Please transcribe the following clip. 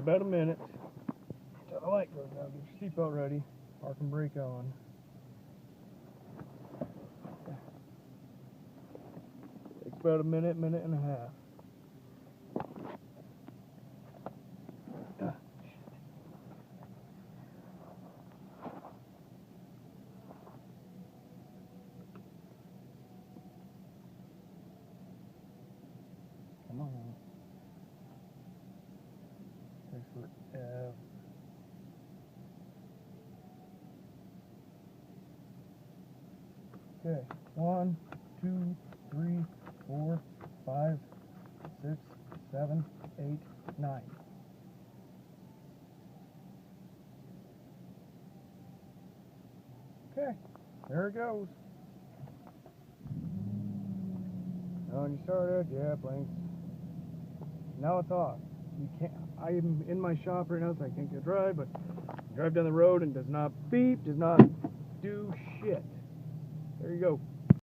about a minute until the light goes out. Get your seatbelt ready. Park and brake on. Takes about a minute, minute and a half. Come on. Takes forever. Okay, 1, 2, 3, 4, 5, 6, 7, 8, 9. Okay, there it goes. Now when you start it, yeah, blinks. Now it's off. You can't. I'm in my shop right now, so I can't get a drive, but drive down the road and does not beep, does not do shit. There you go.